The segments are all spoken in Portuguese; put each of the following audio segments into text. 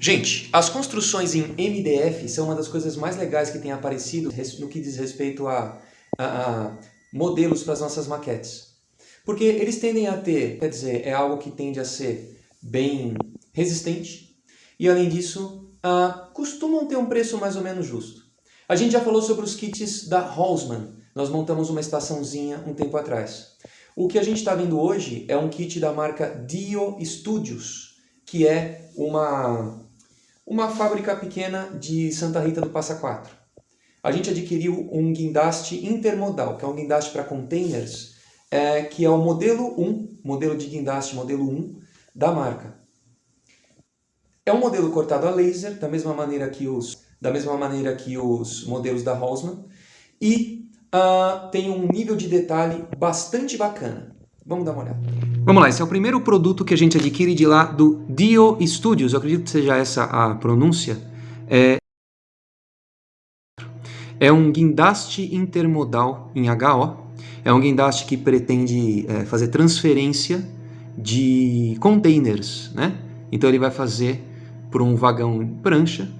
Gente, as construções em MDF são uma das coisas mais legais que tem aparecido no que diz respeito a modelos para as nossas maquetes. Porque eles tendem a ter, quer dizer, é algo que tende a ser bem resistente e, além disso, costumam ter um preço mais ou menos justo. A gente já falou sobre os kits da Holzmann. Nós montamos uma estaçãozinha um tempo atrás. O que a gente está vendo hoje é um kit da marca Dio Studios, que é uma fábrica pequena de Santa Rita do Passa Quatro. A gente adquiriu um guindaste intermodal, que é um guindaste para containers, que é o modelo 1, modelo de guindaste modelo 1 da marca. É um modelo cortado a laser, da mesma maneira que os modelos da Holzmann, e tem um nível de detalhe bastante bacana. Vamos dar uma olhada. Vamos lá, esse é o primeiro produto que a gente adquire de lá do Dio Studios, eu acredito que seja essa a pronúncia. É um guindaste intermodal em HO, é um guindaste que pretende fazer transferência de containers, né? Então ele vai fazer por um vagão em prancha,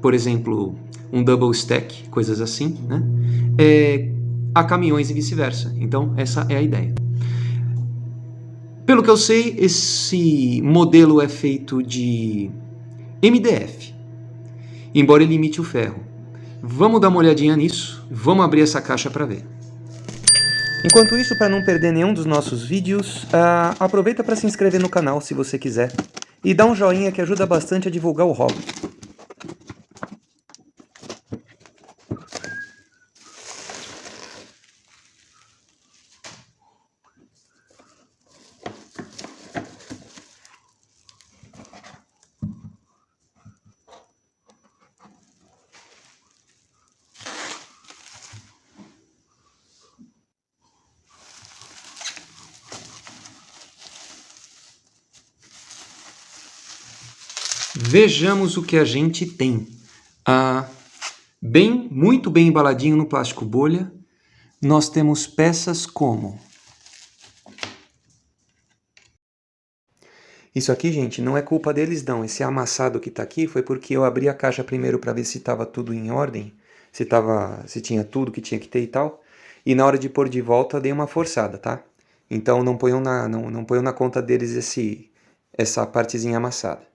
por exemplo, um double stack, coisas assim, né? A caminhões e vice-versa. Então essa é a ideia. Pelo que eu sei, esse modelo é feito de MDF, embora ele imite o ferro. Vamos dar uma olhadinha nisso, vamos abrir essa caixa para ver. Enquanto isso, para não perder nenhum dos nossos vídeos, aproveita para se inscrever no canal se você quiser e dá um joinha que ajuda bastante a divulgar o hobby. Vejamos o que a gente tem. Muito bem embaladinho no plástico bolha, nós temos peças como... Isso aqui, gente, não é culpa deles não. Esse amassado que está aqui foi porque eu abri a caixa primeiro para ver se estava tudo em ordem, se tinha tudo que tinha que ter e tal, e na hora de pôr de volta dei uma forçada, tá? Então não ponham na conta deles essa partezinha amassada.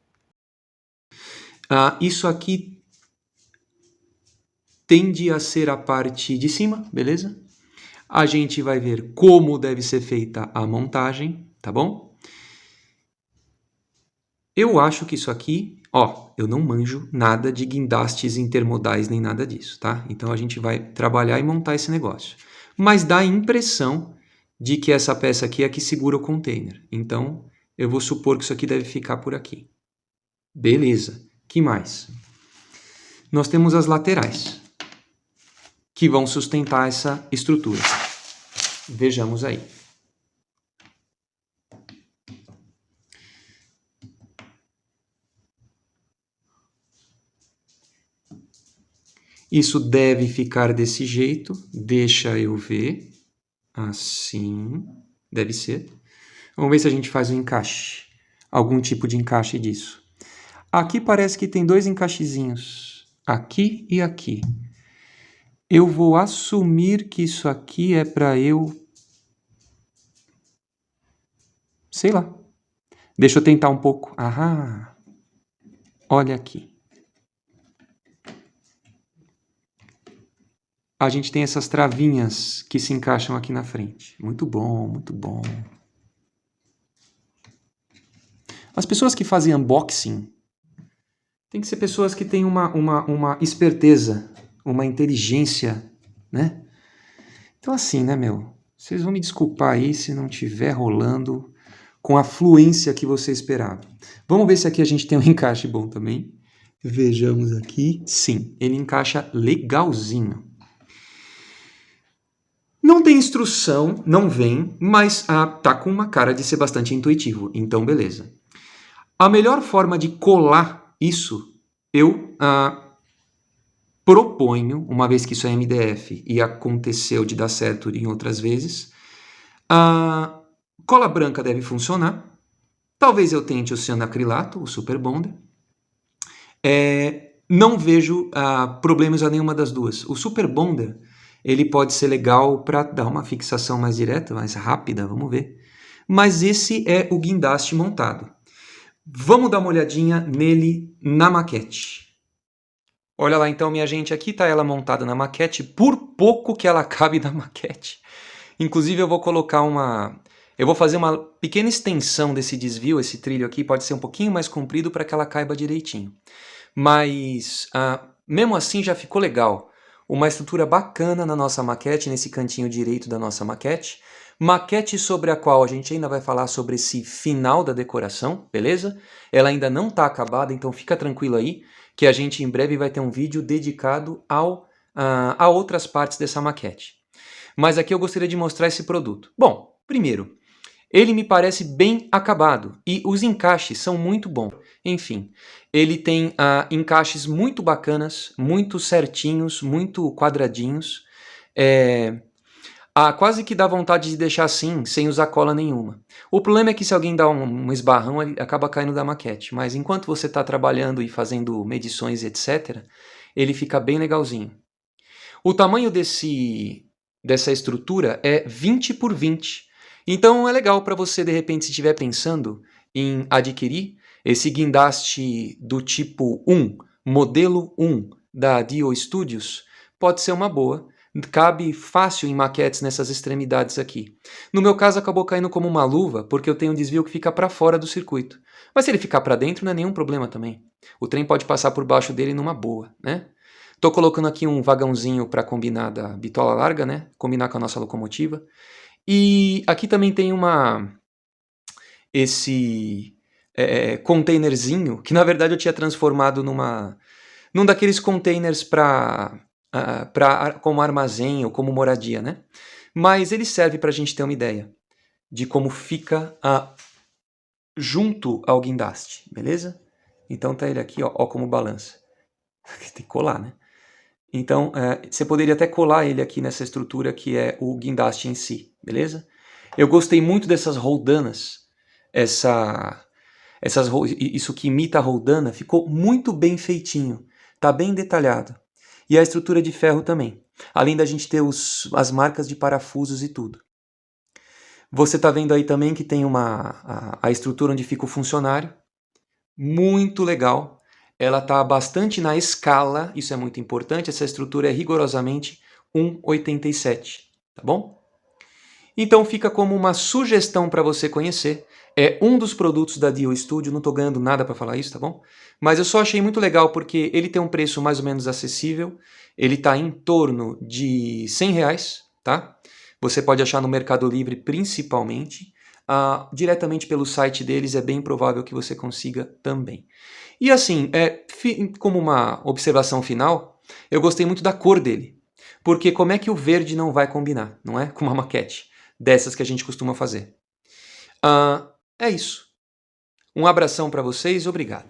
Isso aqui tende a ser a parte de cima, beleza? A gente vai ver como deve ser feita a montagem, tá bom? Eu acho que isso aqui, eu não manjo nada de guindastes intermodais nem nada disso, tá? Então a gente vai trabalhar e montar esse negócio. Mas dá a impressão de que essa peça aqui é a que segura o container. Então eu vou supor que isso aqui deve ficar por aqui. Beleza. Que mais? Nós temos as laterais, que vão sustentar essa estrutura. Vejamos aí. Isso deve ficar desse jeito. Deixa eu ver. Assim. Deve ser. Vamos ver se a gente faz um encaixe. Algum tipo de encaixe disso. Aqui parece que tem dois encaixezinhos. Aqui e aqui. Eu vou assumir que isso aqui é para eu... Sei lá. Deixa eu tentar um pouco. Olha aqui. A gente tem essas travinhas que se encaixam aqui na frente. Muito bom, muito bom. As pessoas que fazem unboxing tem que ser pessoas que têm uma esperteza, uma inteligência, né? Então assim, né, meu? Vocês vão me desculpar aí se não estiver rolando com a fluência que você esperava. Vamos ver se aqui a gente tem um encaixe bom também. Vejamos aqui. Sim, ele encaixa legalzinho. Não tem instrução, não vem, mas tá com uma cara de ser bastante intuitivo. Então, beleza. A melhor forma de colar isso, eu proponho, uma vez que isso é MDF e aconteceu de dar certo em outras vezes, cola branca deve funcionar. Talvez eu tente o cianoacrilato, o Super Bonder. Não vejo problemas a nenhuma das duas. O Super Bonder, ele pode ser legal para dar uma fixação mais direta, mais rápida, vamos ver. Mas esse é o guindaste montado. Vamos dar uma olhadinha nele na maquete. Olha lá então, minha gente, aqui está ela montada na maquete, por pouco que ela cabe na maquete. Inclusive eu vou colocar eu vou fazer uma pequena extensão desse desvio, esse trilho aqui pode ser um pouquinho mais comprido para que ela caiba direitinho. Mas, mesmo assim já ficou legal. Uma estrutura bacana na nossa maquete, nesse cantinho direito da nossa maquete. Maquete sobre a qual a gente ainda vai falar sobre esse final da decoração, beleza? Ela ainda não está acabada, então fica tranquilo aí, que a gente em breve vai ter um vídeo dedicado a outras partes dessa maquete. Mas aqui eu gostaria de mostrar esse produto. Bom, primeiro, ele me parece bem acabado e os encaixes são muito bons. Enfim, ele tem encaixes muito bacanas, muito certinhos, muito quadradinhos. Quase que dá vontade de deixar assim, sem usar cola nenhuma. O problema é que se alguém dá um esbarrão, ele acaba caindo da maquete. Mas enquanto você está trabalhando e fazendo medições, etc., ele fica bem legalzinho. O tamanho dessa estrutura é 20 por 20. Então é legal para você, de repente, se estiver pensando em adquirir esse guindaste do tipo 1, modelo 1 da Dio Studios, pode ser uma boa. Cabe fácil em maquetes nessas extremidades aqui. No meu caso acabou caindo como uma luva, porque eu tenho um desvio que fica para fora do circuito. Mas se ele ficar para dentro não é nenhum problema também. O trem pode passar por baixo dele numa boa, né? Estou colocando aqui um vagãozinho para combinar da bitola larga, né? Combinar com a nossa locomotiva. E aqui também tem esse containerzinho, que na verdade eu tinha transformado num daqueles containers como armazém ou como moradia, né? Mas ele serve para a gente ter uma ideia de como fica junto ao guindaste, beleza? Então tá ele aqui, ó como balança. Tem que colar, né? Então, você poderia até colar ele aqui nessa estrutura que é o guindaste em si, beleza? Eu gostei muito dessas roldanas, isso que imita a roldana, ficou muito bem feitinho, tá bem detalhado. E a estrutura de ferro também, além da gente ter as marcas de parafusos e tudo. Você tá vendo aí também que tem a estrutura onde fica o funcionário, muito legal. Ela está bastante na escala, isso é muito importante, essa estrutura é rigorosamente 1,87, tá bom? Então fica como uma sugestão para você conhecer, é um dos produtos da Dio Studio, não estou ganhando nada para falar isso, tá bom? Mas eu só achei muito legal porque ele tem um preço mais ou menos acessível, ele está em torno de R$100, tá? Você pode achar no Mercado Livre principalmente, diretamente pelo site deles é bem provável que você consiga também. E assim, como uma observação final, eu gostei muito da cor dele. Porque como é que o verde não vai combinar, não é? Com uma maquete dessas que a gente costuma fazer. É isso. Um abração para vocês, obrigado.